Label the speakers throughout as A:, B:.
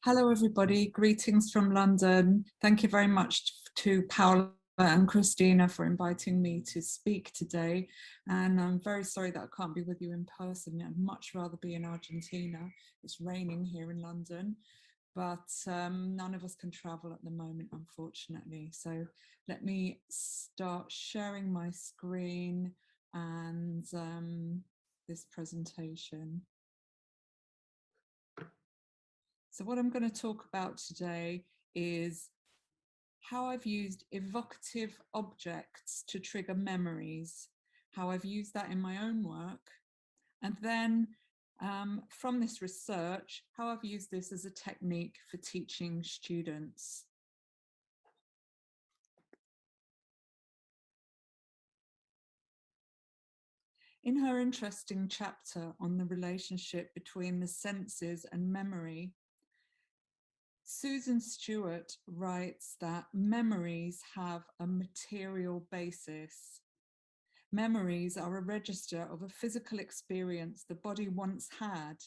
A: Hello, everybody. Greetings from London. Thank you very much to Paola and Christina for inviting me to speak today. And I'm very sorry that I can't be with you in person. I'd much rather be in Argentina. It's raining here in London, but none of us can travel at the moment, unfortunately. So let me start sharing my screen and this presentation. So what I'm going to talk about today is how I've used evocative objects to trigger memories, how I've used that in my own work, and then from this research, how I've used this as a technique for teaching students. In her interesting chapter on the relationship between the senses and memory, Susan Stewart writes that memories have a material basis. Memories are a register of a physical experience the body once had,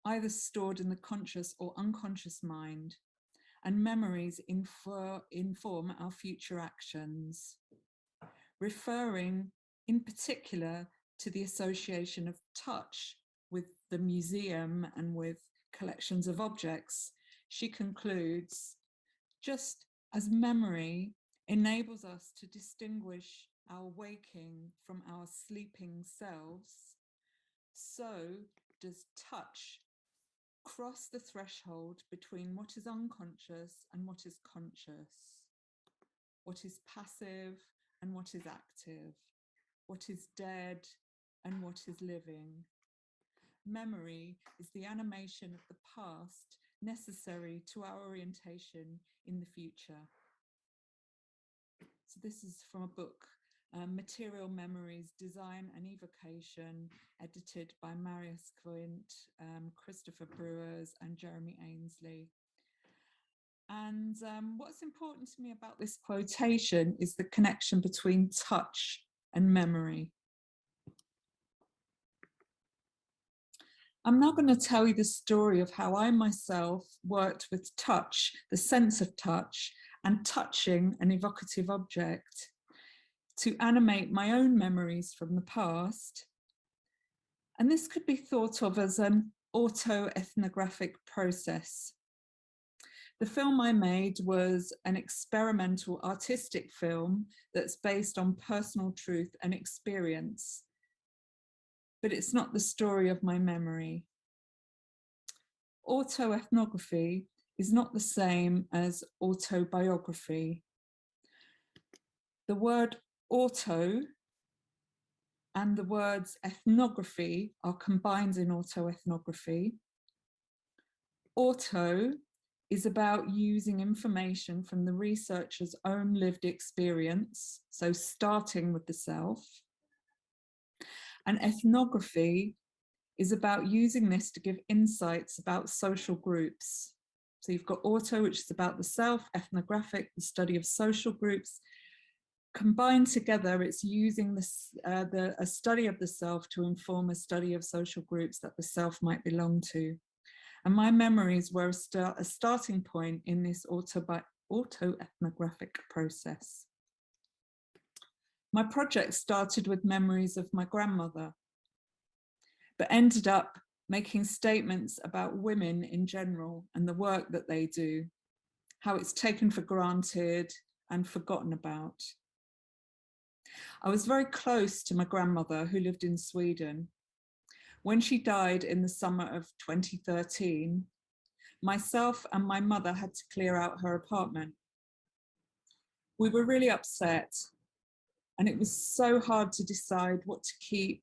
A: either stored in the conscious or unconscious mind, and memories inform our future actions. Referring in particular to the association of touch with the museum and with collections of objects, she concludes, just as memory enables us to distinguish our waking from our sleeping selves, so does touch cross the threshold between what is unconscious and what is conscious, what is passive and what is active, what is dead and what is living. Memory is the animation of the past necessary to our orientation in the future. So this is from a book, Material Memories, Design and Evocation, edited by Marius Quint, Christopher Brewers and Jeremy Ainsley. And what's important to me about this quotation is the connection between touch and memory. I'm now going to tell you the story of how I myself worked with touch, the sense of touch, and touching an evocative object to animate my own memories from the past. And this could be thought of as an autoethnographic process. The film I made was an experimental artistic film that's based on personal truth and experience, but it's not the story of my memory. Autoethnography is not the same as autobiography. The word auto and the words ethnography are combined in autoethnography. Auto is about using information from the researcher's own lived experience, so starting with the self. And ethnography is about using this to give insights about social groups. So you've got auto, which is about the self, ethnographic, the study of social groups. Combined together, it's using a study of the self to inform a study of social groups that the self might belong to. And my memories were a starting point in this autoethnographic process. My project started with memories of my grandmother, but ended up making statements about women in general and the work that they do, how it's taken for granted and forgotten about. I was very close to my grandmother, who lived in Sweden. When she died in the summer of 2013, myself and my mother had to clear out her apartment. We were really upset, and it was so hard to decide what to keep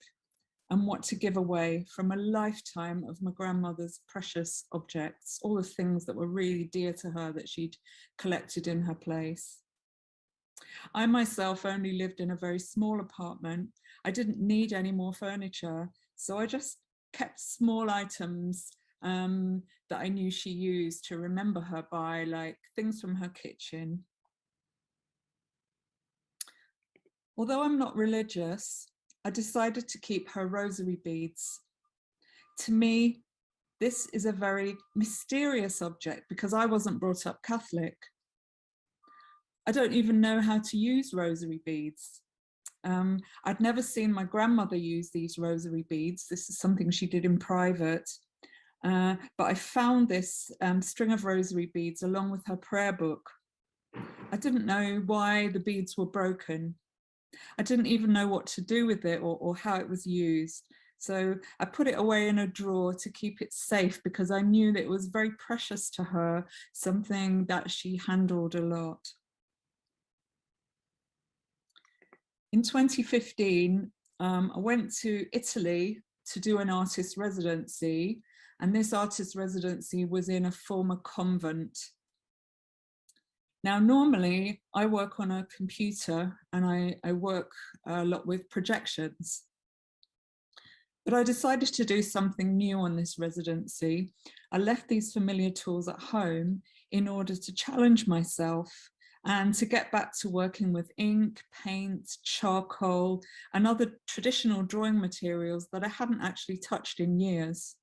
A: and what to give away from a lifetime of my grandmother's precious objects, all the things that were really dear to her that she'd collected in her place. I myself only lived in a very small apartment. I didn't need any more furniture, so I just kept small items that I knew she used to remember her by, like things from her kitchen. Although I'm not religious, I decided to keep her rosary beads. To me, This is a very mysterious object because I wasn't brought up Catholic. I don't even know how to use rosary beads. I'd never seen my grandmother use these rosary beads. This is something she did in private. But I found this string of rosary beads along with her prayer book. I didn't know why the beads were broken. I didn't even know what to do with it or how it was used. So I put it away in a drawer to keep it safe because I knew that it was very precious to her, something that she handled a lot. In 2015, I went to Italy to do an artist residency, and this artist residency was in a former convent. Now, normally I work on a computer and I work a lot with projections. But I decided to do something new on this residency. I left these familiar tools at home in order to challenge myself and to get back to working with ink, paint, charcoal, and other traditional drawing materials that I hadn't actually touched in years.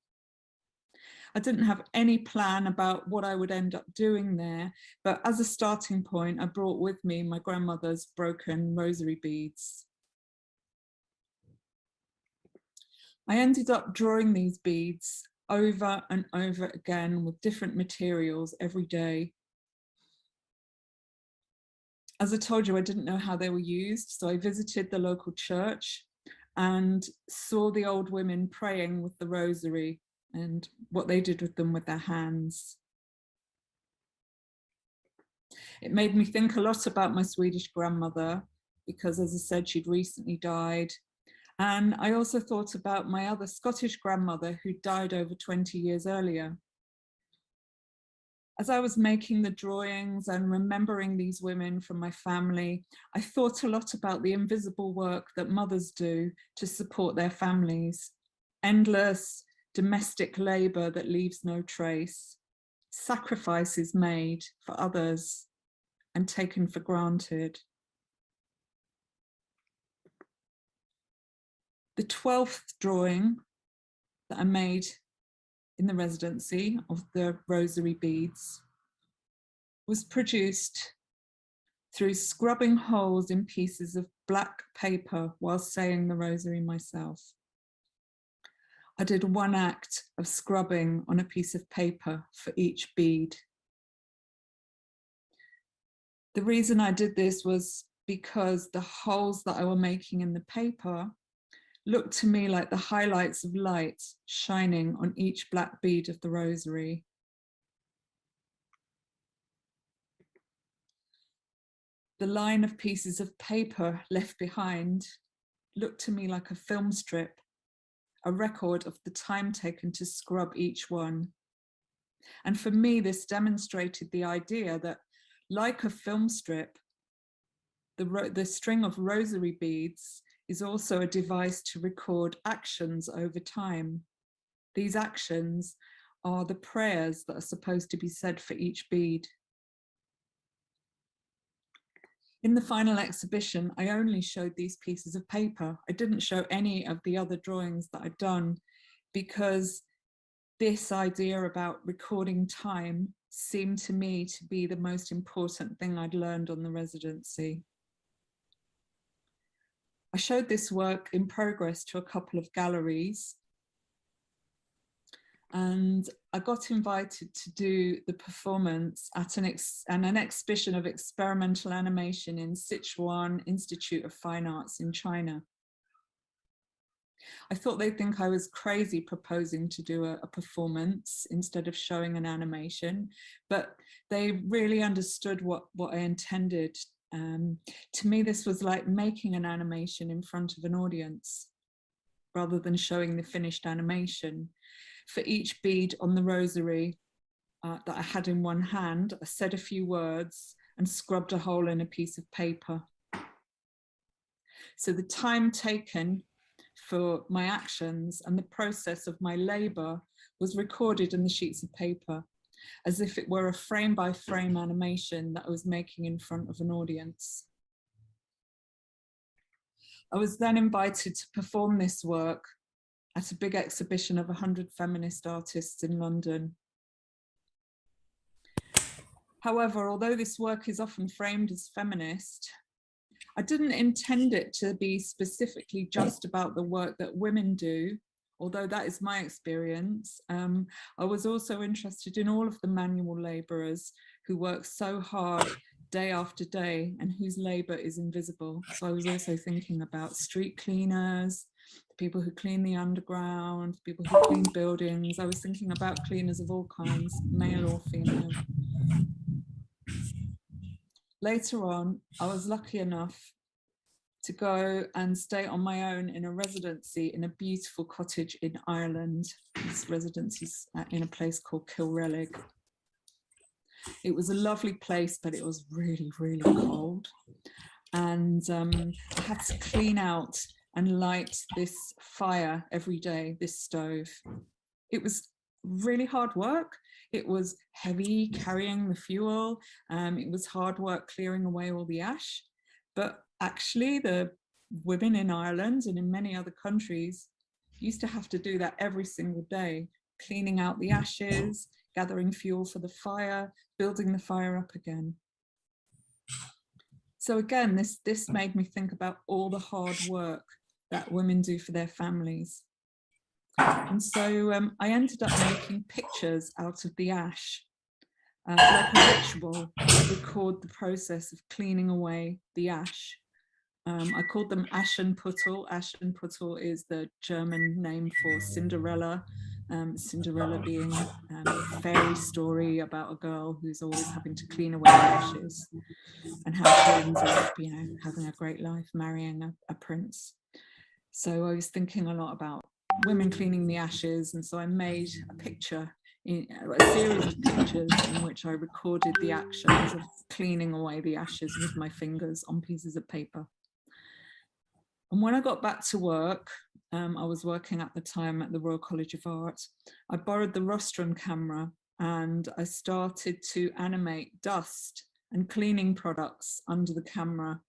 A: I didn't have any plan about what I would end up doing there, but as a starting point, I brought with me my grandmother's broken rosary beads. I ended up drawing these beads over and over again with different materials every day. As I told you, I didn't know how they were used, so I visited the local church and saw the old women praying with the rosary and what they did with them with their hands. It made me think a lot about my Swedish grandmother because, as I said, she'd recently died. And I also thought about my other Scottish grandmother who died over 20 years earlier. As I was making the drawings and remembering these women from my family, I thought a lot about the invisible work that mothers do to support their families. Endless domestic labor that leaves no trace, sacrifices made for others and taken for granted. The 12th drawing that I made in the residency of the rosary beads was produced through scrubbing holes in pieces of black paper while saying the rosary myself. I did one act of scrubbing on a piece of paper for each bead. The reason I did this was because the holes that I were making in the paper looked to me like the highlights of light shining on each black bead of the rosary. The line of pieces of paper left behind looked to me like a film strip, a record of the time taken to scrub each one. And for me, this demonstrated the idea that, like a film strip, the string of rosary beads is also a device to record actions over time. These actions are the prayers that are supposed to be said for each bead. In the final exhibition, I only showed these pieces of paper. I didn't show any of the other drawings that I'd done because this idea about recording time seemed to me to be the most important thing I'd learned on the residency. I showed this work in progress to a couple of galleries, and I got invited to do the performance at an exhibition of experimental animation in Sichuan Institute of Fine Arts in China. I thought they'd think I was crazy proposing to do a performance instead of showing an animation, but they really understood what I intended. To me, this was like making an animation in front of an audience rather than showing the finished animation. For each bead on the rosary that I had in one hand, I said a few words and scrubbed a hole in a piece of paper. So the time taken for my actions and the process of my labor was recorded in the sheets of paper, as if it were a frame-by-frame animation that I was making in front of an audience. I was then invited to perform this work at a big exhibition of 100 feminist artists in London. However, although this work is often framed as feminist, I didn't intend it to be specifically just about the work that women do, although that is my experience. I was also interested in all of the manual labourers who work so hard day after day and whose labour is invisible. So I was also thinking about street cleaners, the people who clean the underground, people who clean buildings. I was thinking about cleaners of all kinds, male or female. Later on, I was lucky enough to go and stay on my own in a residency in a beautiful cottage in Ireland. This residency is in a place called Kilrelig. It was a lovely place, but it was really, really cold. And I had to clean out and light this fire every day, this stove. It was really hard work. It was heavy carrying the fuel. It was hard work clearing away all the ash. But actually, the women in Ireland and in many other countries used to have to do that every single day, cleaning out the ashes, gathering fuel for the fire, building the fire up again. So again, this made me think about all the hard work that women do for their families. And so I ended up making pictures out of the ash, like a ritual to record the process of cleaning away the ash. I called them Aschenputtel. Aschenputtel is the German name for Cinderella. Cinderella being a fairy story about a girl who's always having to clean away the ashes and how she ends up, you know, having a great life, marrying a prince. So I was thinking a lot about women cleaning the ashes, and so I made a picture, a series of pictures in which I recorded the actions of cleaning away the ashes with my fingers on pieces of paper. And when I got back to work, I was working at the time at the Royal College of Art, I borrowed the rostrum camera and I started to animate dust and cleaning products under the camera.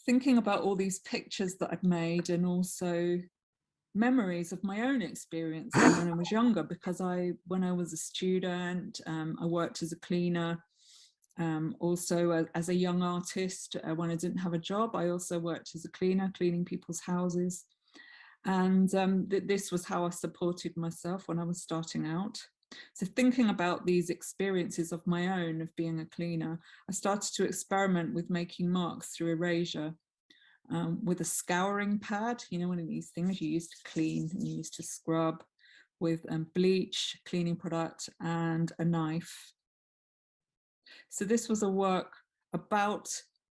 A: Thinking about all these pictures that I'd made and also memories of my own experiences when I was younger, because when I was a student, I worked as a cleaner. Also as a young artist, when I didn't have a job, I also worked as a cleaner, cleaning people's houses. And this was how I supported myself when I was starting out. So thinking about these experiences of my own of being a cleaner, I started to experiment with making marks through erasure with a scouring pad, you know, one of these things you used to clean and you used to scrub, with bleach, cleaning product, and a knife. So this was a work about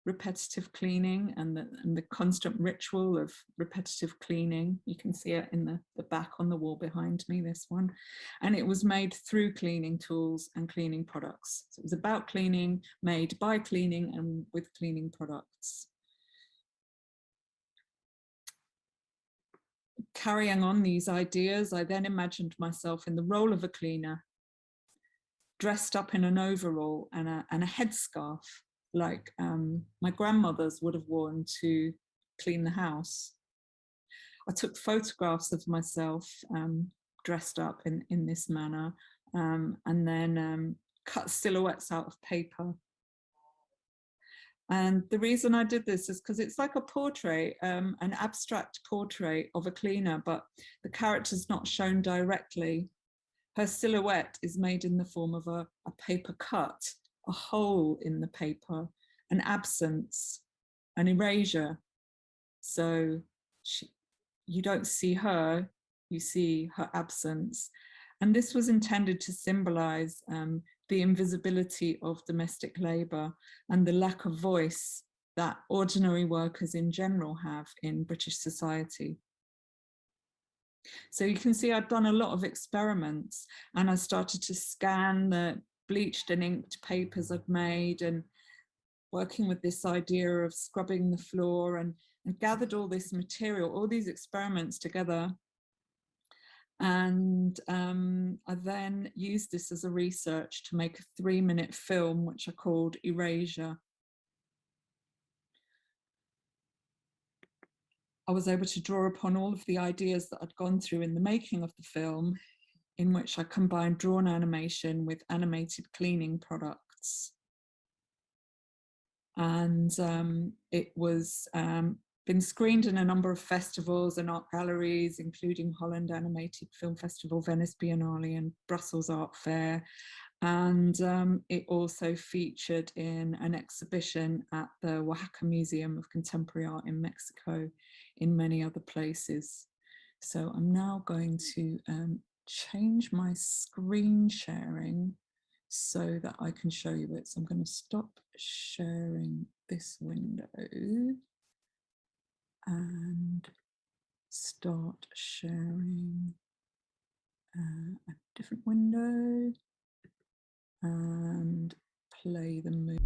A: repetitive cleaning and the constant ritual of repetitive cleaning. You can see it in the back on the wall behind me, this one. And it was made through cleaning tools and cleaning products. So it was about cleaning, made by cleaning and with cleaning products. Carrying on these ideas, I then imagined myself in the role of a cleaner, dressed up in an overall and a headscarf, like my grandmothers would have worn to clean the house. I took photographs of myself dressed up in this manner, and then cut silhouettes out of paper. And the reason I did this is because it's like a portrait, an abstract portrait of a cleaner, but the character's not shown directly. Her silhouette is made in the form of a paper cut, a hole in the paper, an absence, an erasure. So you don't see her, you see her absence. And this was intended to symbolize the invisibility of domestic labor and the lack of voice that ordinary workers in general have in British society. So you can see I'd done a lot of experiments, and I started to scan the bleached and inked papers I'd made, and working with this idea of scrubbing the floor, and gathered all this material, all these experiments together. And I then used this as a research to make a 3-minute film, which I called Erasure. I was able to draw upon all of the ideas that I'd gone through in the making of the film, in which I combined drawn animation with animated cleaning products. And it was been screened in a number of festivals and art galleries, including Holland Animated Film Festival, Venice Biennale and Brussels Art Fair. And it also featured in an exhibition at the Oaxaca Museum of Contemporary Art in Mexico, in many other places. So I'm now going to change my screen sharing so that I can show you it. So I'm going to stop sharing this window and start sharing a different window and play the movie.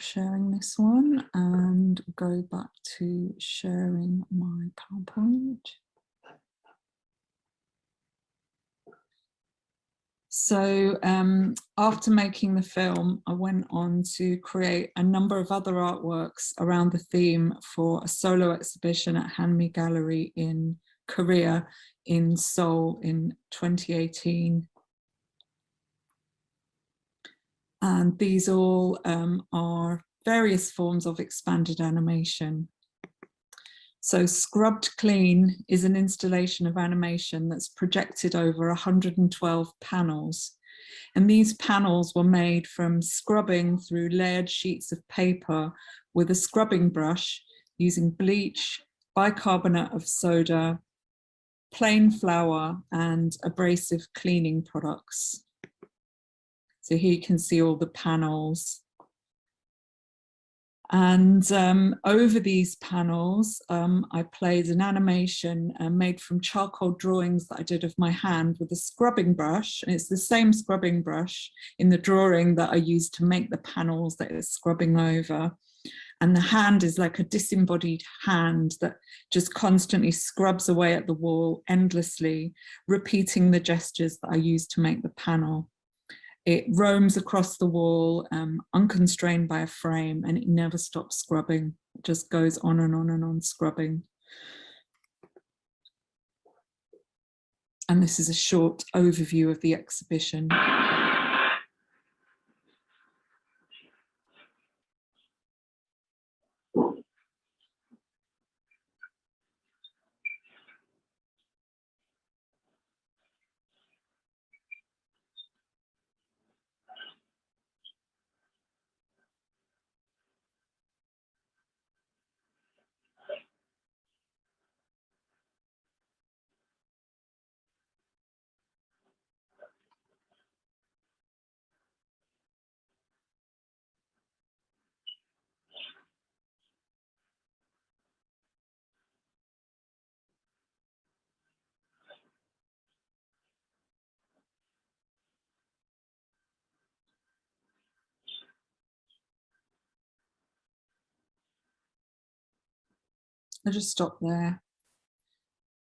A: Sharing this one and go back to sharing my PowerPoint. So after making the film, I went on to create a number of other artworks around the theme for a solo exhibition at Hanmi Gallery in Korea, in Seoul in 2018. And these all are various forms of expanded animation. So Scrubbed Clean is an installation of animation that's projected over 112 panels. And these panels were made from scrubbing through layered sheets of paper with a scrubbing brush using bleach, bicarbonate of soda, plain flour, and abrasive cleaning products. So here you can see all the panels. And over these panels, I played an animation made from charcoal drawings that I did of my hand with a scrubbing brush. And it's the same scrubbing brush in the drawing that I used to make the panels that it's scrubbing over. And the hand is like a disembodied hand that just constantly scrubs away at the wall endlessly, repeating the gestures that I used to make the panel. It roams across the wall, unconstrained by a frame, and it never stops scrubbing. It just goes on and on and on scrubbing. And this is a short overview of the exhibition. I'll just stop there.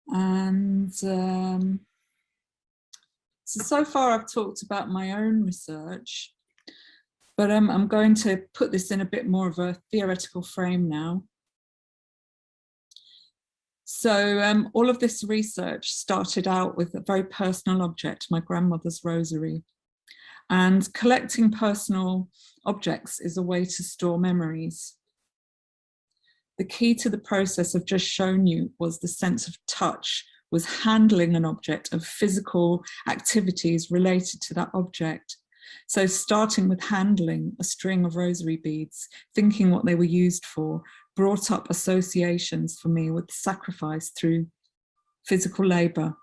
A: And so far I've talked about my own research, but I'm going to put this in a bit more of a theoretical frame now. So all of this research started out with a very personal object, my grandmother's rosary. And collecting personal objects is a way to store memories. The key to the process I've just shown you was the sense of touch, was handling an object, of physical activities related to that object. So starting with handling a string of rosary beads, thinking what they were used for, brought up associations for me with sacrifice through physical labor.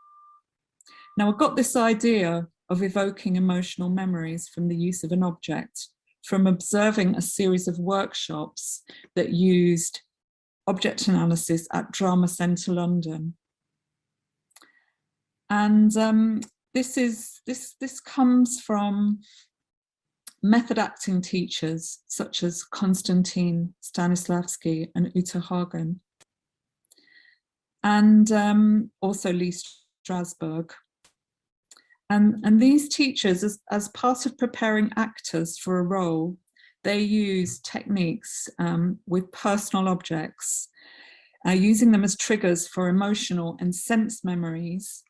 A: Now I got this idea of evoking emotional memories from the use of an object, from observing a series of workshops that used object analysis at Drama Centre London. And this comes from method acting teachers such as Konstantin Stanislavski and Uta Hagen, and also Lee Strasberg. And these teachers, as part of preparing actors for a role, they use techniques with personal objects, using them as triggers for emotional and sense memories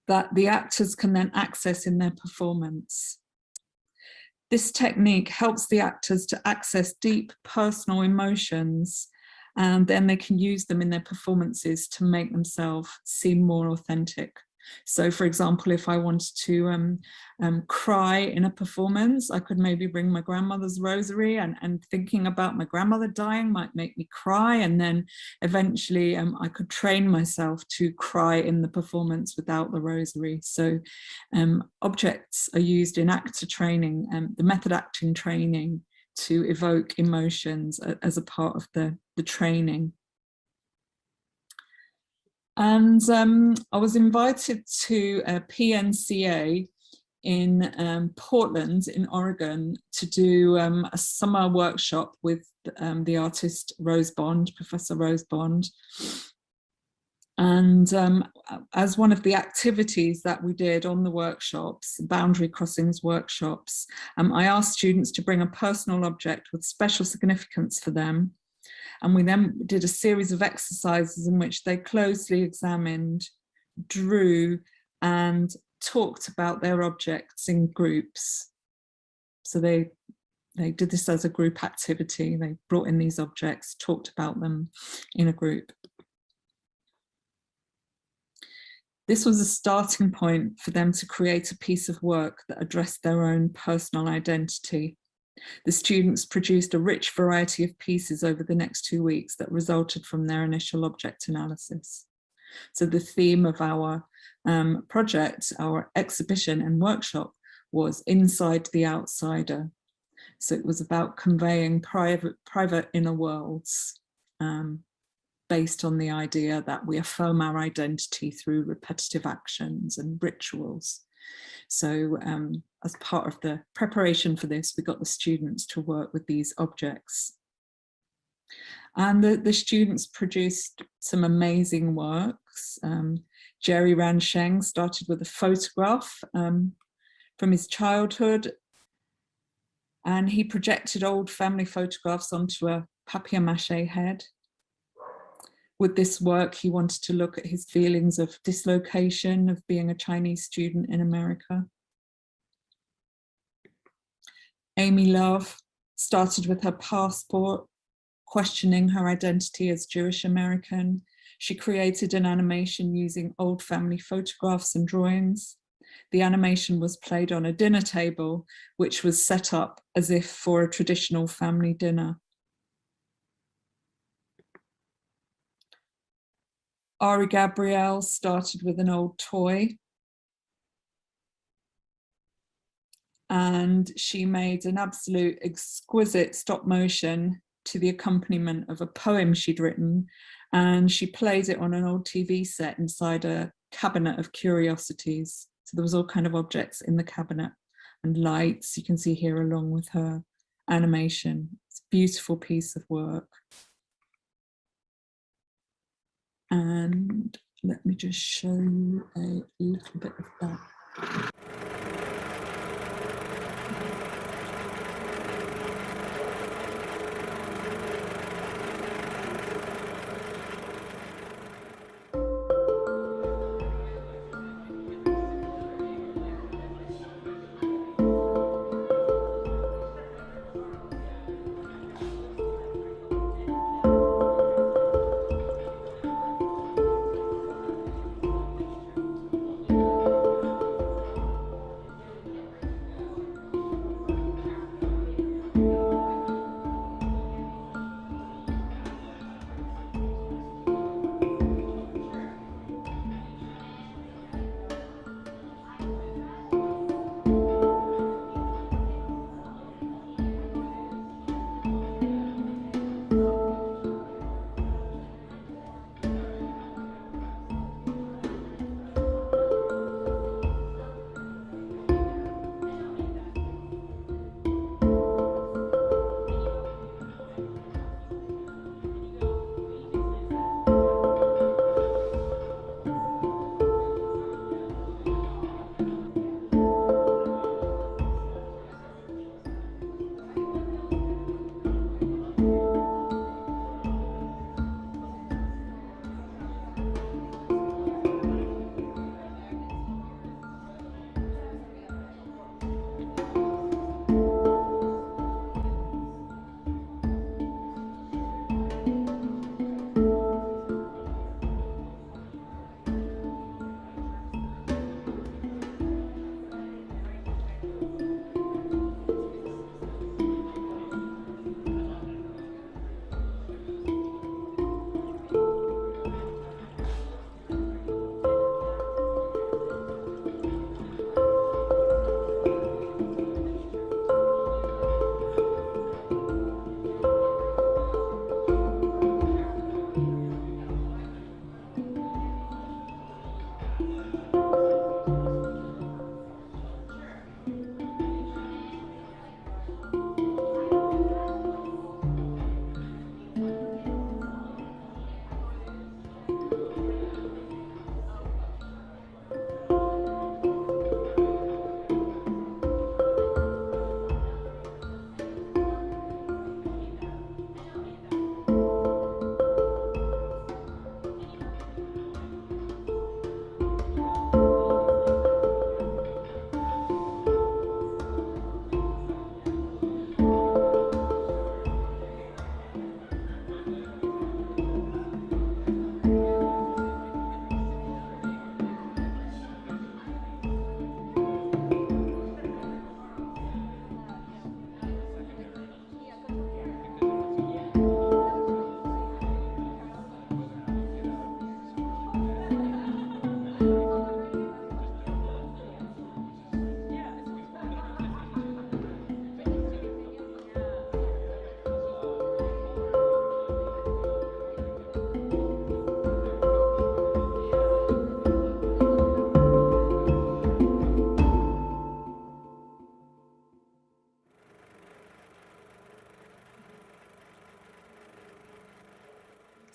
A: that the actors can then access in their performance. This technique helps the actors to access deep personal emotions, and then they can use them in their performances to make themselves seem more authentic. So, for example, if I wanted to cry in a performance, I could maybe bring my grandmother's rosary, and thinking about my grandmother dying might make me cry. And then eventually I could train myself to cry in the performance without the rosary. So objects are used in actor training, the method acting training, to evoke emotions as a part of the training. And I was invited to a PNCA in Portland in Oregon to do a summer workshop with the artist Rose Bond, Professor Rose Bond. And as one of the activities that we did on the workshops, boundary crossings workshops, I asked students to bring a personal object with special significance for them. And we then did a series of exercises in which they closely examined, drew, and talked about their objects in groups. So they did this as a group activity. They brought in these objects, talked about them in a group. This was a starting point for them to create a piece of work that addressed their own personal identity. The students produced a rich variety of pieces over the next 2 weeks that resulted from their initial object analysis. So the theme of our project, our exhibition and workshop, was Inside the Outsider. So it was about conveying private inner worlds, based on the idea that we affirm our identity through repetitive actions and rituals. So as part of the preparation for this, we got the students to work with these objects. And the students produced some amazing works. Jerry Ransheng started with a photograph from his childhood, and he projected old family photographs onto a papier-mâché head. With this work, he wanted to look at his feelings of dislocation of being a Chinese student in America. Amy Love started with her passport, questioning her identity as Jewish American. She created an animation using old family photographs and drawings. The animation was played on a dinner table, which was set up as if for a traditional family dinner. Ari Gabrielle started with an old toy, and she made an absolute exquisite stop motion to the accompaniment of a poem she'd written, and she played it on an old TV set inside a cabinet of curiosities. So there was all kind of objects in the cabinet and lights you can see here along with her animation. It's a beautiful piece of work. And let me just show you a little bit of that.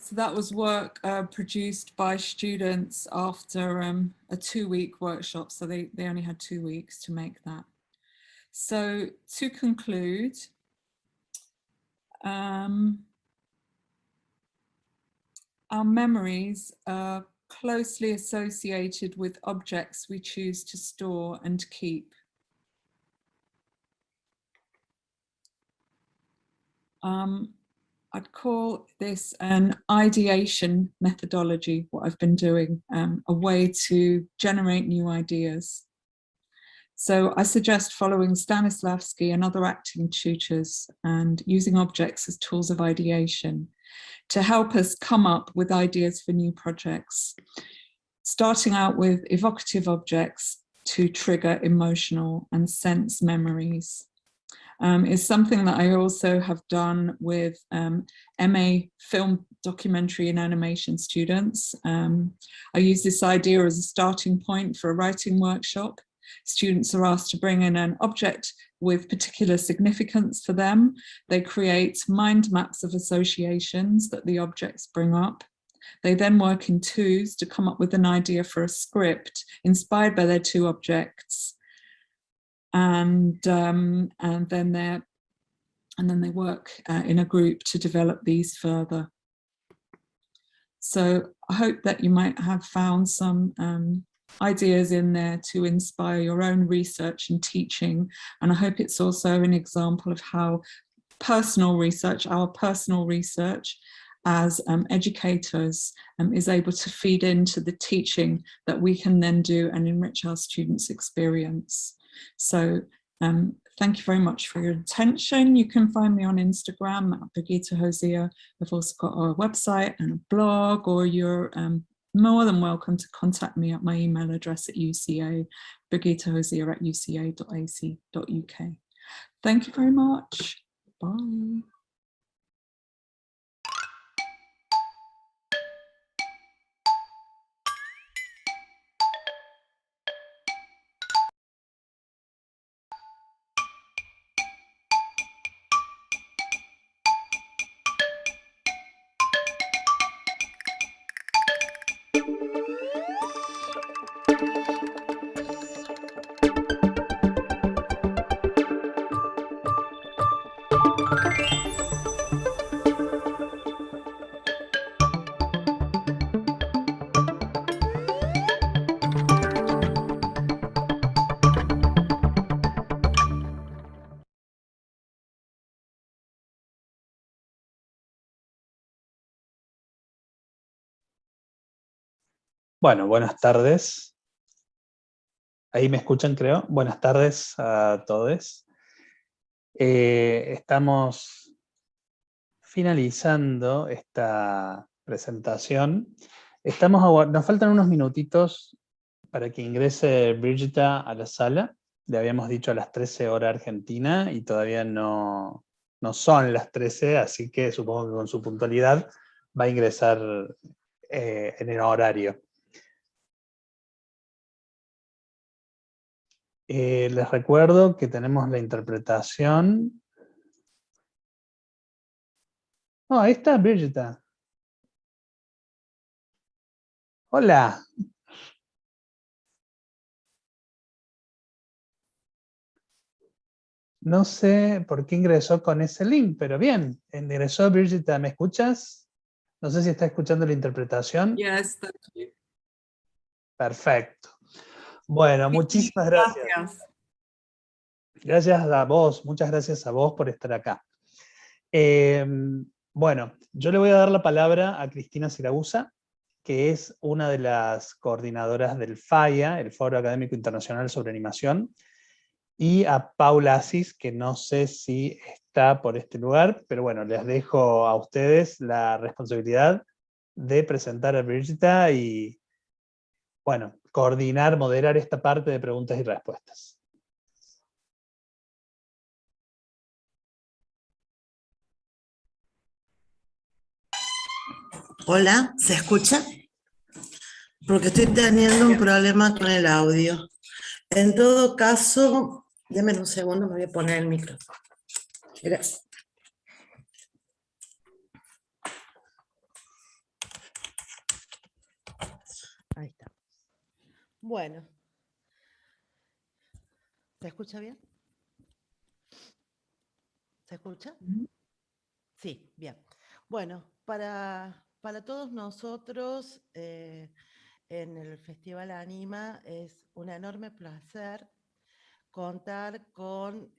A: So that was work produced by students after a 2-week workshop. So they only had 2 weeks to make that. So to conclude, our memories are closely associated with objects we choose to store and keep. I'd call this an ideation methodology, what I've been doing, a way to generate new ideas. So I suggest following Stanislavski and other acting tutors and using objects as tools of ideation to help us come up with ideas for new projects, starting out with evocative objects to trigger emotional and sense memories. Is something that I also have done with MA film, documentary and animation students. I use this idea as a starting point for a writing workshop. Students are asked to bring in an object with particular significance for them. They create mind maps of associations that the objects bring up. They then work in twos to come up with an idea for a script inspired by their two objects. And then they work in a group to develop these further. So I hope that you might have found some ideas in there to inspire your own research and teaching. And I hope it's also an example of how personal research, our personal research as educators is able to feed into the teaching that we can then do and enrich our students' experience. So thank you very much for your attention. You can find me on Instagram at Birgitta Hosea. I've also got a website and a blog, or you're more than welcome to contact me at my email address at UCA, birgittahosea@uca.ac.uk. Thank you very much. Bye.
B: Bueno, buenas tardes. Ahí me escuchan, creo. Buenas tardes a todos. Estamos finalizando esta presentación. Nos faltan unos minutitos para que ingrese Birgitta a la sala. Le habíamos dicho a las 13 hora argentina y todavía no son las 13, así que supongo que con su puntualidad va a ingresar en el horario. Les recuerdo que tenemos la interpretación. Oh, ahí está Birgitta. Hola. No sé por qué ingresó con ese link, pero bien, ingresó Birgitta. ¿Me escuchas? No sé si está escuchando la interpretación.
A: Yes, thank you.
B: Perfecto. Bueno, muchísimas gracias. Gracias a vos, muchas gracias a vos por estar acá. Bueno, yo le voy a dar la palabra a Cristina Siragusa, que es una de las coordinadoras del FAIA, el Foro Académico Internacional sobre Animación, y a Paula Asís, que no sé si está por este lugar, pero bueno, les dejo a ustedes la responsabilidad de presentar a Birgitta y, bueno, coordinar, moderar esta parte de preguntas y respuestas.
C: Hola, ¿se escucha? Porque estoy teniendo un problema con el audio. En todo caso, denme un segundo, me voy a poner el micrófono. Gracias. Bueno, ¿se escucha bien? ¿Se escucha? Sí, bien. Bueno, para todos nosotros en el Festival ANIMA es un enorme placer contar con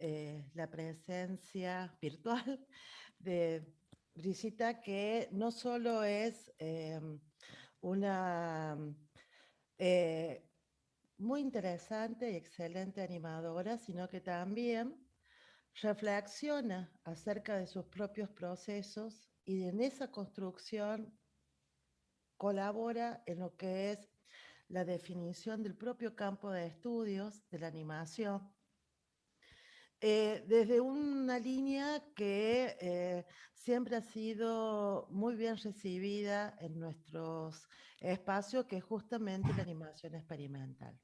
C: la presencia virtual de Birgitta, que no solo es una muy interesante y excelente animadora, sino que también reflexiona acerca de sus propios procesos y en esa construcción colabora en lo que es la definición del propio campo de estudios de la animación, desde una línea que siempre ha sido muy bien recibida en nuestros espacios, que es justamente la animación experimental.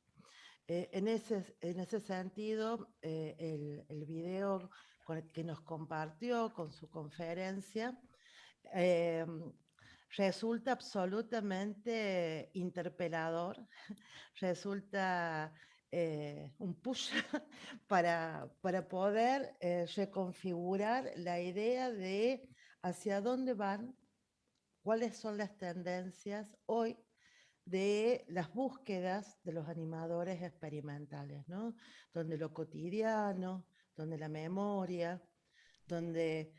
C: En ese sentido, el video que nos compartió con su conferencia resulta absolutamente interpelador, resulta un push para poder reconfigurar la idea de hacia dónde van, cuáles son las tendencias hoy de las búsquedas de los animadores experimentales, ¿no? Donde lo cotidiano, donde la memoria, donde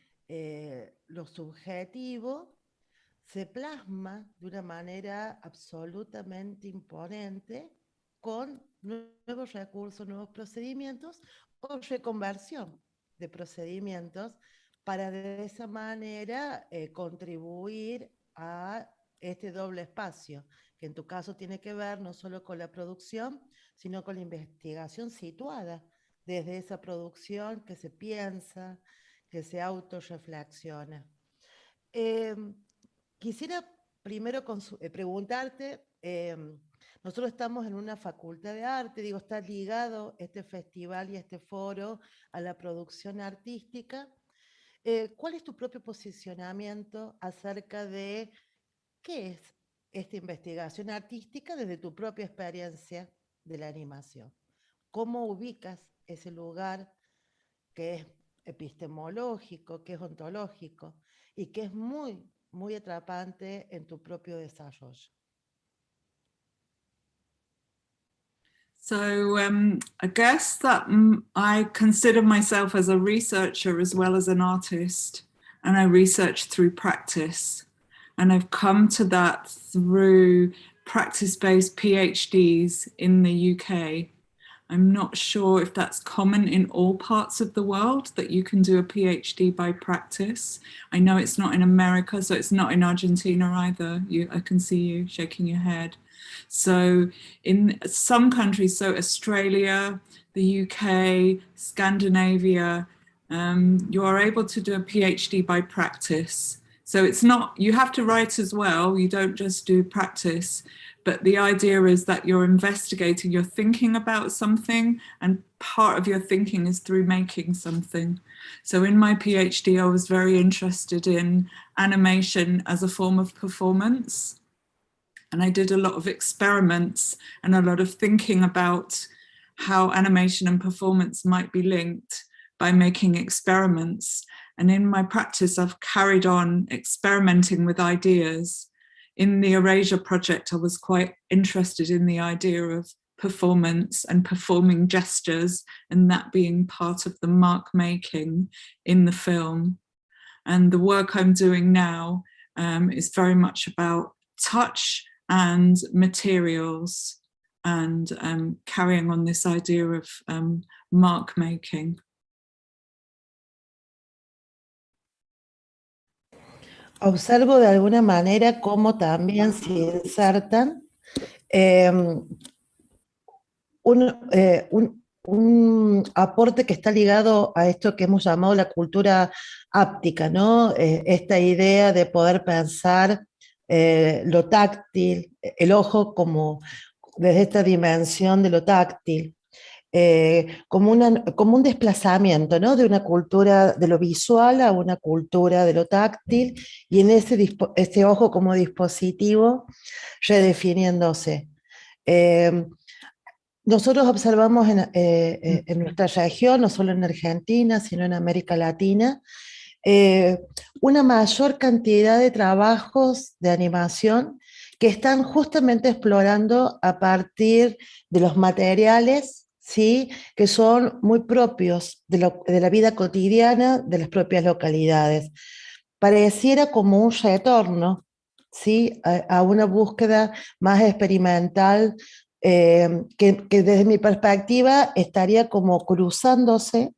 C: lo subjetivo se plasma de una manera absolutamente imponente con nuevos recursos, nuevos procedimientos o reconversión de procedimientos para de esa manera contribuir a este doble espacio, que en tu caso tiene que ver no solo con la producción, sino con la investigación situada desde esa producción que se piensa, que se autorreflexiona. Quisiera primero preguntarte, nosotros estamos en una facultad de arte, digo, está ligado este festival y este foro a la producción artística. ¿Cuál es tu propio posicionamiento acerca de qué es esta investigación artística desde tu propia experiencia de la animación? ¿Cómo ubicas ese lugar que es epistemológico, que es ontológico y que es muy, muy atrapante en tu propio desarrollo?
A: So I guess that I consider myself as a researcher as well as an artist, and I research through practice. And I've come to that through practice-based PhDs in the UK. I'm not sure if that's common in all parts of the world, that you can do a PhD by practice. I know it's not in America, so it's not in Argentina either. I can see you shaking your head. So in some countries, so Australia, the UK, Scandinavia, you are able to do a PhD by practice. So it's not, you have to write as well, you don't just do practice, but the idea is that you're investigating, you're thinking about something, and part of your thinking is through making something. So in my PhD, I was very interested in animation as a form of performance. And I did a lot of experiments and a lot of thinking about how animation and performance might be linked by making experiments. And in my practice, I've carried on experimenting with ideas. In the Erasure project, I was quite interested in the idea of performance and performing gestures, and that being part of the mark making in the film. And the work I'm doing now is very much about touch and materials, and carrying on this idea of mark making.
C: Observo de alguna manera cómo también se insertan un aporte que está ligado a esto que hemos llamado la cultura áptica, ¿no? Esta idea de poder pensar lo táctil, el ojo como desde esta dimensión de lo táctil, como un desplazamiento, ¿no? De una cultura de lo visual a una cultura de lo táctil, y en ese ojo como dispositivo redefiniéndose. Nosotros observamos en nuestra región, no solo en Argentina, sino en América Latina, una mayor cantidad de trabajos de animación que están justamente explorando a partir de los materiales, ¿sí?, que son muy propios de la vida cotidiana de las propias localidades. Pareciera como un retorno, ¿sí?, a una búsqueda más experimental, que desde mi perspectiva estaría como cruzándose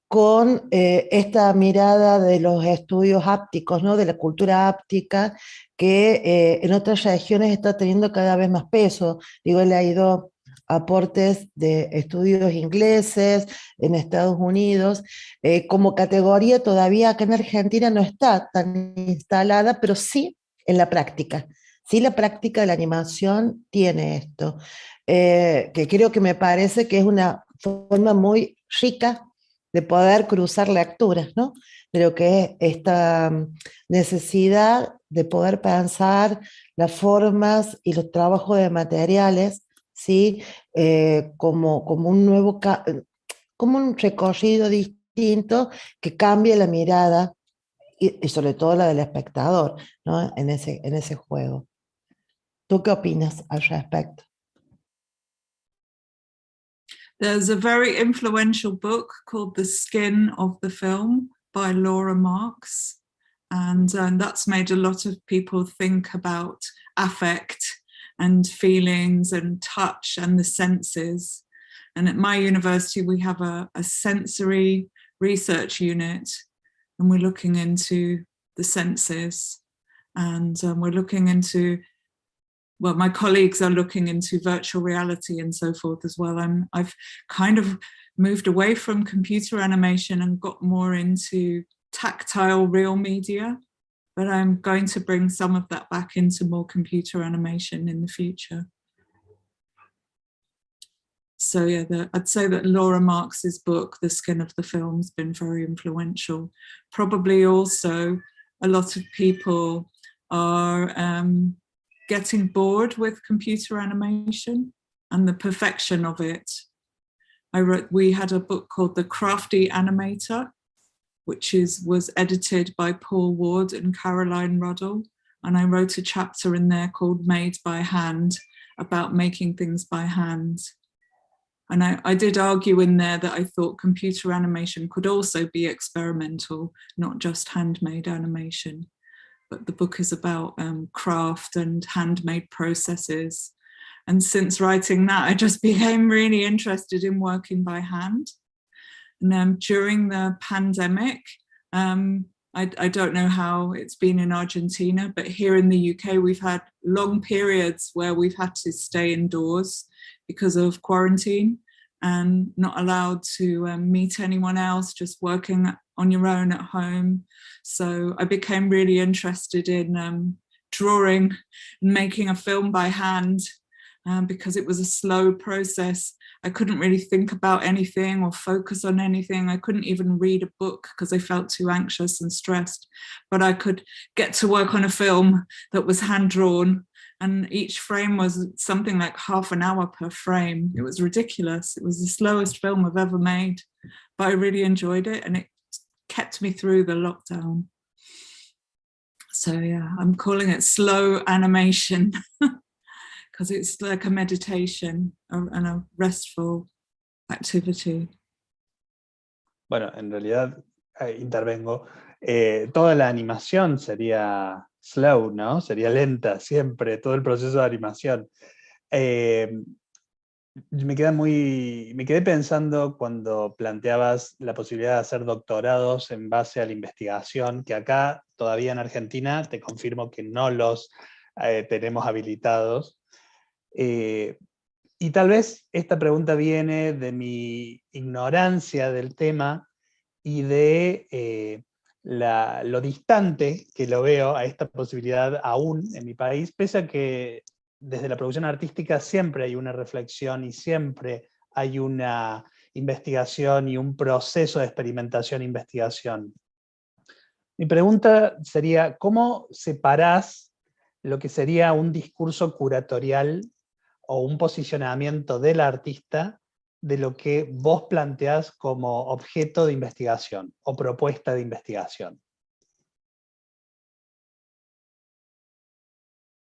C: con esta mirada de los estudios ápticos, ¿no?, de la cultura áptica, que en otras regiones está teniendo cada vez más peso. Digo, he leído aportes de estudios ingleses en Estados Unidos, como categoría todavía acá en Argentina no está tan instalada, pero sí en la práctica. Sí, la práctica de la animación tiene esto, que creo que me parece que es una forma muy rica de poder cruzar lecturas, ¿no? De lo que es esta necesidad de poder pensar las formas y los trabajos de materiales, ¿sí?, como un nuevo, como un recorrido distinto que cambie la mirada y sobre todo la del espectador, ¿no?, en ese juego. ¿Tú qué opinas al respecto?
A: There's a very influential book called The Skin of the Film by Laura Marks, and that's made a lot of people think about affect and feelings and touch and the senses. And at my university, we have a sensory research unit, and we're looking into the senses, and we're looking into, well, my colleagues are looking into virtual reality and so forth as well. I've kind of moved away from computer animation and got more into tactile real media, but I'm going to bring some of that back into more computer animation in the future. So yeah, I'd say that Laura Marks's book, The Skin of the Film, has been very influential. Probably also a lot of people are getting bored with computer animation and the perfection of it. We had a book called The Crafty Animator, which was edited by Paul Ward and Caroline Ruddle. And I wrote a chapter in there called Made by Hand, about making things by hand. And I did argue in there that I thought computer animation could also be experimental, not just handmade animation. But the book is about craft and handmade processes. And since writing that, I just became really interested in working by hand. And during the pandemic, I don't know how it's been in Argentina, but here in the UK, we've had long periods where we've had to stay indoors because of quarantine and not allowed to meet anyone else, just working on your own at home. So I became really interested in drawing and making a film by hand because it was a slow process. I couldn't really think about anything or focus on anything. I couldn't even read a book because I felt too anxious and stressed, but I could get to work on a film that was hand-drawn, and each frame was something like half an hour per frame. It was ridiculous. It was the slowest film I've ever made, but I really enjoyed it, and it kept me through the lockdown. So yeah, I'm calling it slow animation because it's like a meditation and a restful activity.
B: Bueno, en realidad intervengo. Toda la animación sería slow, ¿no? Sería lenta siempre, todo el proceso de animación. Me quedé pensando cuando planteabas la posibilidad de hacer doctorados en base a la investigación, que acá todavía en Argentina te confirmo que no los tenemos habilitados. Y tal vez esta pregunta viene de mi ignorancia del tema y de lo distante que lo veo a esta posibilidad aún en mi país, pese a que desde la producción artística siempre hay una reflexión y siempre hay una investigación y un proceso de experimentación e investigación. Mi pregunta sería, ¿cómo separás lo que sería un discurso curatorial o un posicionamiento del artista de lo que vos planteás como objeto de investigación o propuesta de investigación?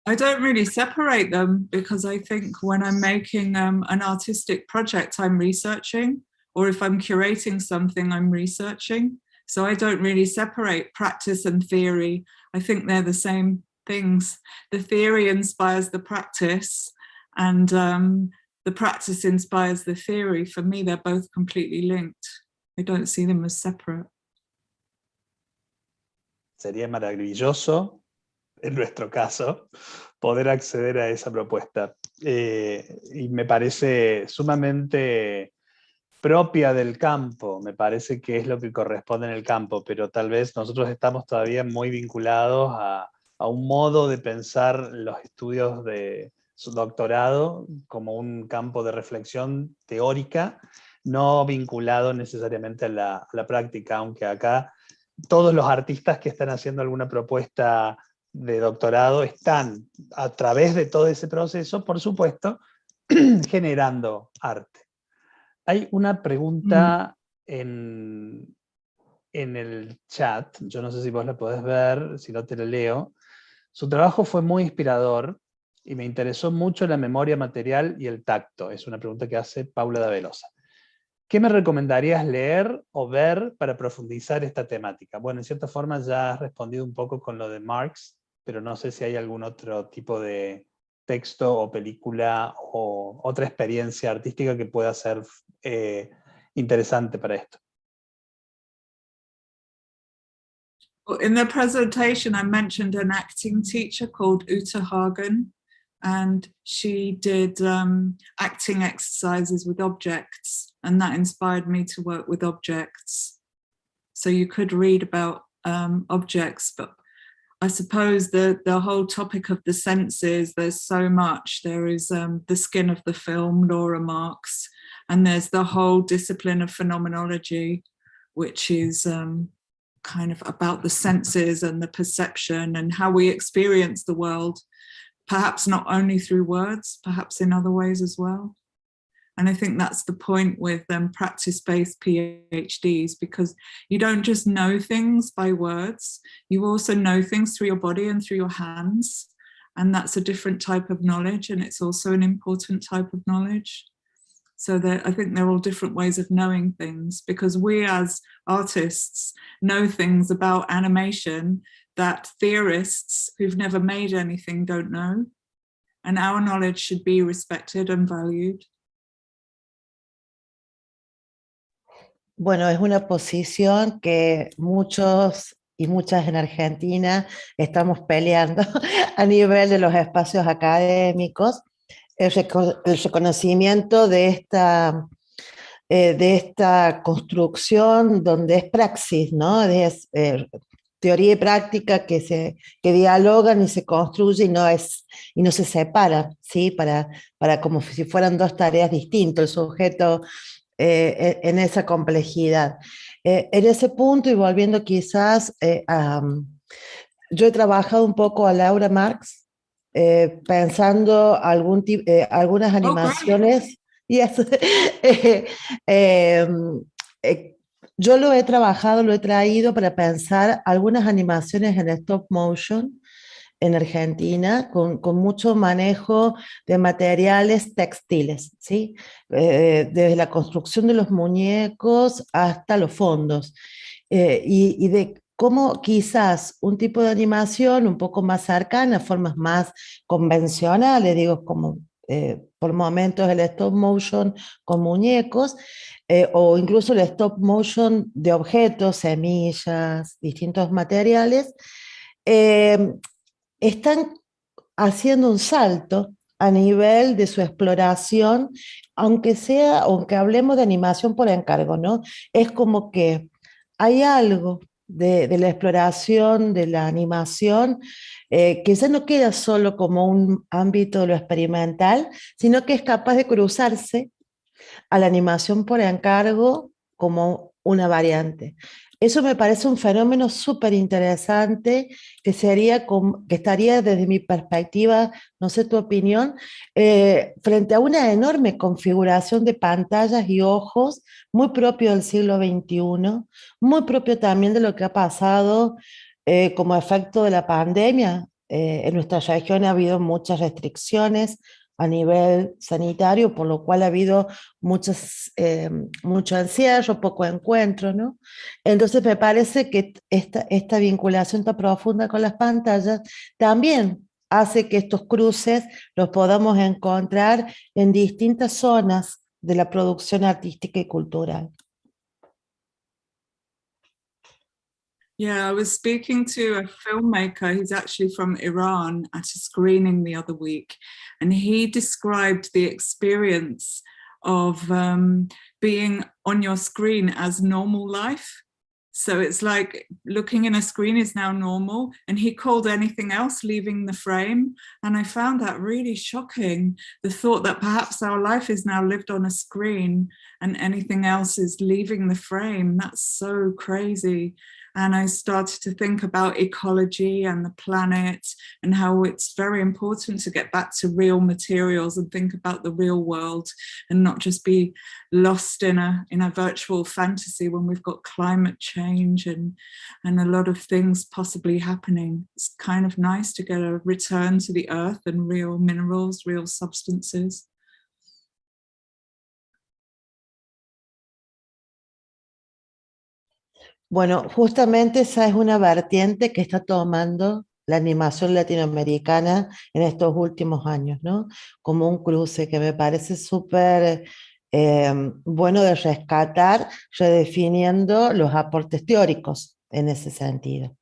A: I don't really separate them because I think when I'm making an artistic project, I'm researching, or if I'm curating something, I'm researching. So I don't really separate practice and theory. I think they're the same things. The theory inspires the practice, and the practice inspires the theory. For me, they're both completely linked. I don't see them as separate.
B: Sería maravilloso, en nuestro caso, poder acceder a esa propuesta. Y me parece sumamente propia del campo, me parece que es lo que corresponde en el campo, pero tal vez nosotros estamos todavía muy vinculados a un modo de pensar los estudios de su doctorado como un campo de reflexión teórica, no vinculado necesariamente a la práctica, aunque acá todos los artistas que están haciendo alguna propuesta de doctorado están, a través de todo ese proceso, por supuesto, generando arte. Hay una pregunta en el chat, yo no sé si vos la podés ver, si no te la leo. Su trabajo fue muy inspirador y me interesó mucho la memoria material y el tacto. Es una pregunta que hace Paula da Velosa. ¿Qué me recomendarías leer o ver para profundizar esta temática? Bueno, en cierta forma ya has respondido un poco con lo de Marx, pero no sé si hay algún otro tipo de texto o película o otra experiencia artística que pueda ser interesante para esto.
A: In the presentation, I mentioned an acting teacher called Uta Hagen, and she did acting exercises with objects, and that inspired me to work with objects. So you could read about objects, but I suppose the whole topic of the senses, there's so much. There is the skin of the film, Laura Marx, and there's the whole discipline of phenomenology, which is kind of about the senses and the perception and how we experience the world, perhaps not only through words, perhaps in other ways as well. And I think that's the point with practice-based PhDs, because you don't just know things by words, you also know things through your body and through your hands. And that's a different type of knowledge, and it's also an important type of knowledge. So I think they're all different ways of knowing things, because we as artists know things about animation that theorists who've never made anything don't know. And our knowledge should be respected and valued.
C: Bueno, es una posición que muchos y muchas en Argentina estamos peleando a nivel de los espacios académicos, el reconocimiento de esta construcción donde es praxis, ¿no? Es teoría y práctica que dialogan y se construyen y no se separan, ¿sí? Para como si fueran dos tareas distintas, el sujeto en esa complejidad. En ese punto, y volviendo quizás yo he trabajado un poco a Laura Marx, pensando algunas animaciones. Yes. Yo lo he trabajado, lo he traído para pensar algunas animaciones en stop motion en Argentina, con mucho manejo de materiales textiles, ¿sí? Desde la construcción de los muñecos hasta los fondos, y de cómo quizás un tipo de animación un poco más cercana, formas más convencionales, digo, como por momentos el stop motion con muñecos, o incluso el stop motion de objetos, semillas, distintos materiales, están haciendo un salto a nivel de su exploración, aunque hablemos de animación por encargo, ¿no? Es como que hay algo de la exploración de la animación que ya no queda solo como un ámbito de lo experimental, sino que es capaz de cruzarse a la animación por encargo como una variante. Eso me parece un fenómeno súper interesante que estaría desde mi perspectiva, no sé tu opinión, frente a una enorme configuración de pantallas y ojos muy propio del siglo XXI, muy propio también de lo que ha pasado como efecto de la pandemia. En nuestra región ha habido muchas restricciones a nivel sanitario, por lo cual ha habido mucho encierro, poco encuentro, ¿no? Entonces me parece que esta vinculación tan profunda con las pantallas también hace que estos cruces los podamos encontrar en distintas zonas de la producción artística y cultural.
A: Yeah, I was speaking to a filmmaker, he's actually from Iran, at a screening the other week, and he described the experience of being on your screen as normal life. So it's like looking in a screen is now normal, and he called anything else leaving the frame. And I found that really shocking, the thought that perhaps our life is now lived on a screen and anything else is leaving the frame. That's so crazy. And I started to think about ecology and the planet and how it's very important to get back to real materials and think about the real world and not just be lost in a virtual fantasy when we've got climate change and a lot of things possibly happening. It's kind of nice to get a return to the earth and real minerals, real substances.
C: Bueno, justamente esa es una vertiente que está tomando la animación latinoamericana en estos últimos años, ¿no? Como un cruce que me parece súper bueno de rescatar, redefiniendo los aportes teóricos en ese sentido.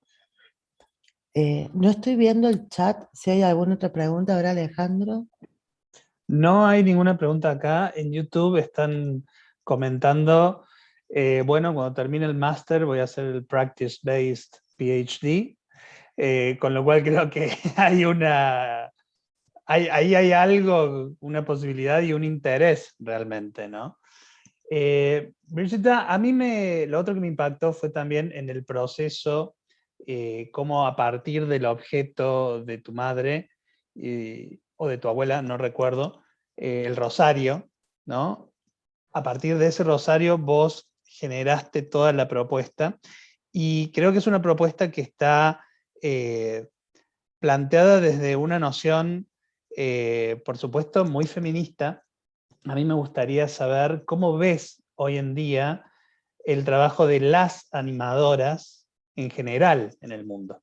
C: No estoy viendo el chat, si hay alguna otra pregunta ahora, Alejandro.
B: No hay ninguna pregunta acá. En YouTube están comentando, bueno, cuando termine el máster voy a hacer el Practice-Based PhD, con lo cual creo que hay ahí hay algo, una posibilidad y un interés realmente, ¿no? Birgitta, a mí lo otro que me impactó fue también en el proceso, cómo a partir del objeto de tu madre, o de tu abuela, no recuerdo, el rosario, ¿no? A partir de ese rosario vos generaste toda la propuesta, y creo que es una propuesta que está planteada desde una noción, por supuesto, muy feminista. A mí me gustaría saber cómo ves hoy en día el trabajo de las animadoras en general en el mundo.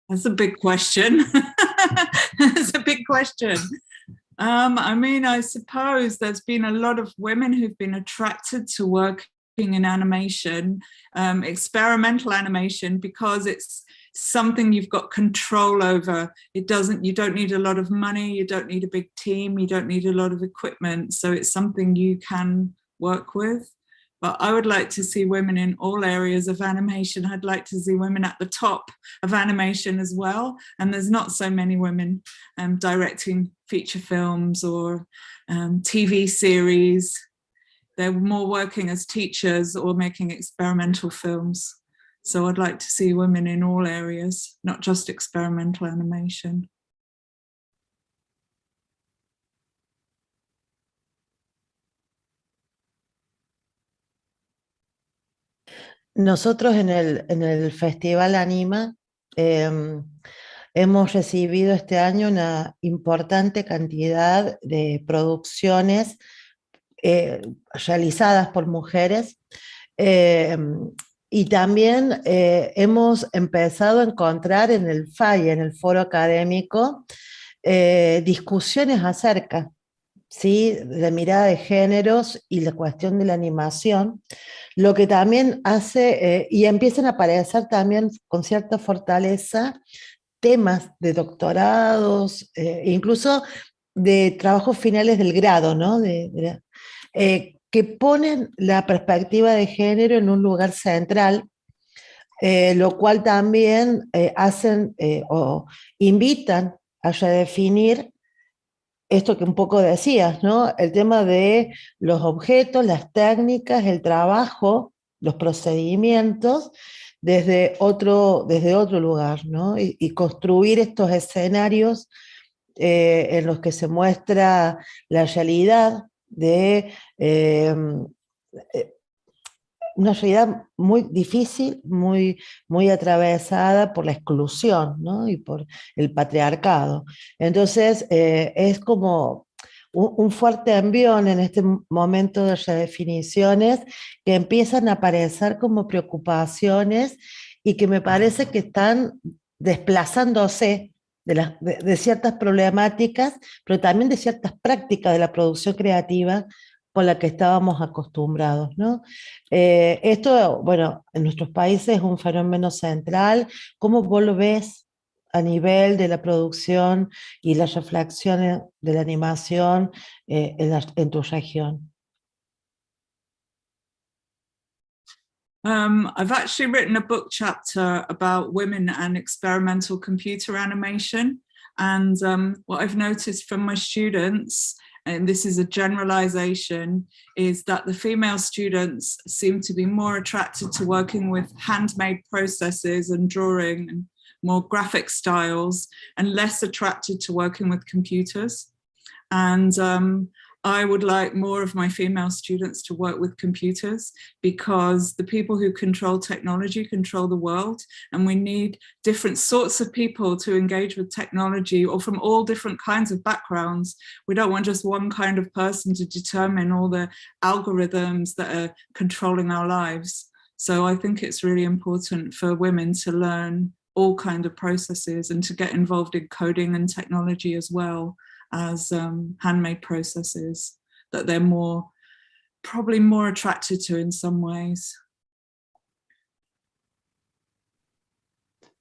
A: That's a big question. That's a big question. I mean, I suppose there's been a lot of women who've been attracted to working in animation, experimental animation, because it's something you've got control over. You don't need a lot of money, you don't need a big team, you don't need a lot of equipment. So it's something you can work with. But I would like to see women in all areas of animation. I'd like to see women at the top of animation as well. And there's not so many women directing feature films or TV series. They're more working as teachers or making experimental films. So I'd like to see women in all areas, not just experimental animation.
C: Nosotros en el Festival ANIMA hemos recibido este año una importante cantidad de producciones realizadas por mujeres, y también hemos empezado a encontrar en el FAI, en el foro académico, discusiones acerca, ¿sí?, de la mirada de géneros y la cuestión de la animación, lo que también hace, y empiezan a aparecer también con cierta fortaleza temas de doctorados, incluso de trabajos finales del grado, ¿no? Que ponen la perspectiva de género en un lugar central, lo cual también hacen o invitan a redefinir esto que un poco decías, ¿no? El tema de los objetos, las técnicas, el trabajo, los procedimientos, desde otro lugar, ¿no? Y construir estos escenarios en los que se muestra la realidad de una realidad muy difícil, muy atravesada por la exclusión, ¿no? Y por el patriarcado. Entonces, es como un fuerte envión en este momento de redefiniciones que empiezan a aparecer como preocupaciones y que me parece que están desplazándose de ciertas problemáticas, pero también de ciertas prácticas de la producción creativa con la que estábamos acostumbrados, ¿no? Esto, bueno, en nuestros países es un fenómeno central. ¿Cómo vos lo ves a nivel de la producción y las reflexiones de la animación en tu región?
A: I've actually written a book chapter about women and experimental computer animation. And what I've noticed from my students, and this is a generalization, is that the female students seem to be more attracted to working with handmade processes and drawing and more graphic styles, and less attracted to working with computers. And I would like more of my female students to work with computers, because the people who control technology control the world, and we need different sorts of people to engage with technology, or from all different kinds of backgrounds. We don't want just one kind of person to determine all the algorithms that are controlling our lives. So I think it's really important for women to learn all kinds of processes and to get involved in coding and technology as well as handmade processes that they're probably more attracted to in some ways.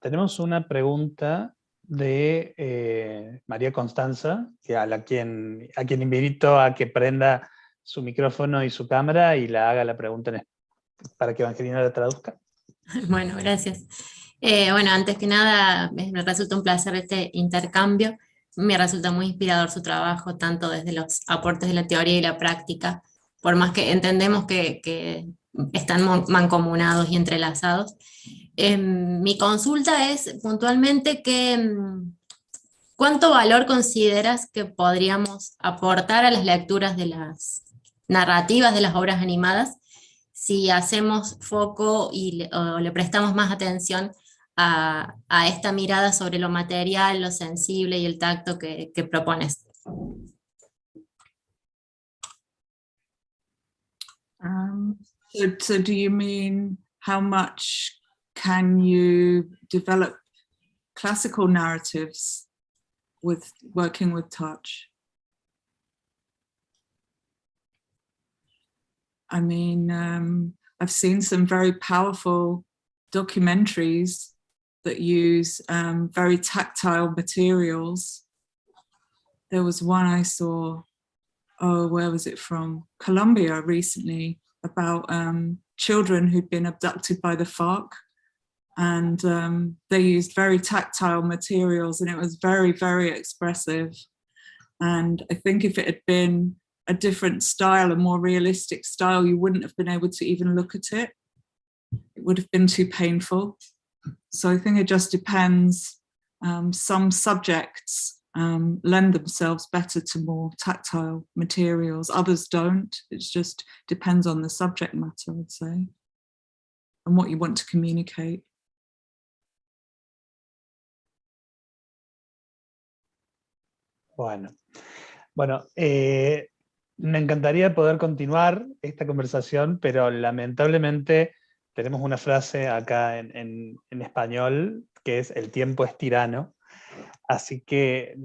B: Tenemos una pregunta de María Constanza, a quien invito a que prenda su micrófono y su cámara y la haga la pregunta para que Evangelina la traduzca.
D: Bueno, gracias. Bueno, antes que nada, me resulta un placer este intercambio. Me resulta muy inspirador su trabajo, tanto desde los aportes de la teoría y la práctica, por más que entendemos que están mancomunados y entrelazados. Mi consulta es puntualmente ¿cuánto valor consideras que podríamos aportar a las lecturas de las narrativas de las obras animadas si hacemos foco o le prestamos más atención a esta mirada sobre lo material, lo sensible y el tacto que propones?
A: So do you mean how much can you develop classical narratives with working with touch? I mean, I've seen some very powerful documentaries that use very tactile materials. There was one I saw, where was it from? Colombia recently, about children who'd been abducted by the FARC, and they used very tactile materials, and it was very, very expressive. And I think if it had been a different style, a more realistic style, you wouldn't have been able to even look at it. It would have been too painful. So I think it just depends. Some subjects lend themselves better to more tactile materials, others don't. It just depends on the subject matter, I'd say, and what you want to communicate.
B: Bueno, me encantaría poder continuar esta conversación, pero lamentablemente tenemos una frase acá en español que es: el tiempo es tirano, así que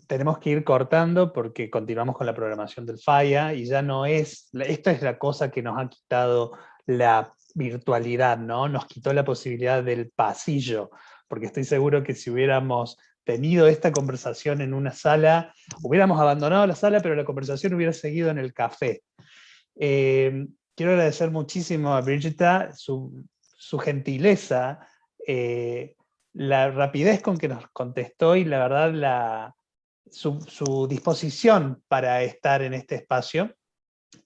B: tenemos que ir cortando porque continuamos con la programación del FAIA y ya no es, esta es la cosa que nos ha quitado la virtualidad, ¿no? Nos quitó la posibilidad del pasillo, porque estoy seguro que si hubiéramos tenido esta conversación en una sala, hubiéramos abandonado la sala, pero la conversación hubiera seguido en el café. Quiero agradecer muchísimo a Birgitta su gentileza, la rapidez con que nos contestó y la verdad su disposición para estar en este espacio.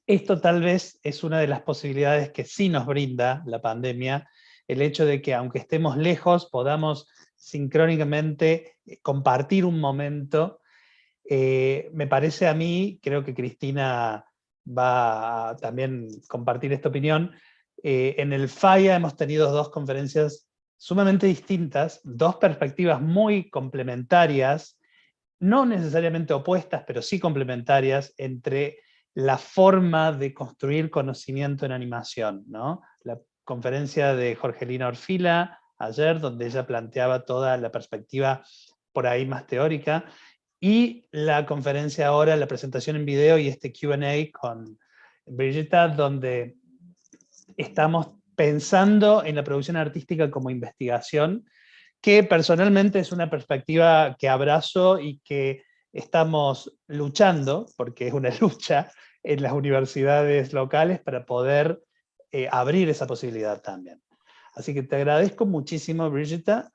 B: Esto tal vez es una de las posibilidades que sí nos brinda la pandemia, el hecho de que aunque estemos lejos podamos sincrónicamente compartir un momento. Me parece a mí, creo que Cristina va a también compartir esta opinión, en el FAIA hemos tenido dos conferencias sumamente distintas, dos perspectivas muy complementarias, no necesariamente opuestas, pero sí complementarias entre la forma de construir conocimiento en animación, ¿no? La conferencia de Jorgelina Orfila ayer, donde ella planteaba toda la perspectiva por ahí más teórica, y la conferencia ahora, la presentación en video y este Q&A con Birgitta, donde estamos pensando en la producción artística como investigación, que personalmente es una perspectiva que abrazo y que estamos luchando, porque es una lucha en las universidades locales para poder abrir esa posibilidad también. Así que te agradezco muchísimo, Birgitta.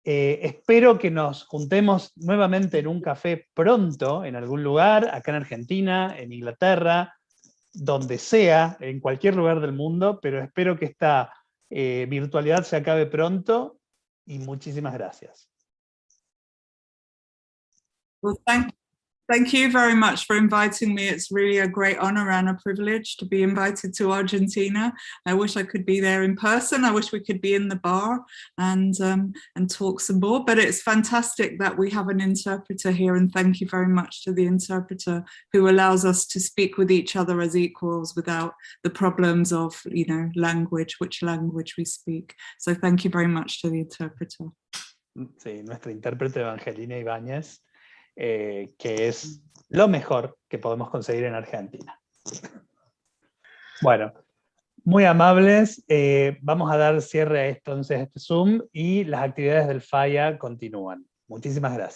B: Espero que nos juntemos nuevamente en un café pronto, en algún lugar, acá en Argentina, en Inglaterra, donde sea, en cualquier lugar del mundo, pero espero que esta virtualidad se acabe pronto, y muchísimas gracias.
A: Well, thank you very much for inviting me. It's really a great honor and a privilege to be invited to Argentina. I wish I could be there in person. I wish we could be in the bar and talk some more, but it's fantastic that we have an interpreter here, and thank you very much to the interpreter who allows us to speak with each other as equals without the problems of, you know, language, which language we speak. So thank you very much to the interpreter.
B: Sí, nuestra intérprete Evangelina Ibáñez, que es lo mejor que podemos conseguir en Argentina. Bueno, muy amables, vamos a dar cierre a entonces este Zoom y las actividades del FAIA continúan. Muchísimas gracias.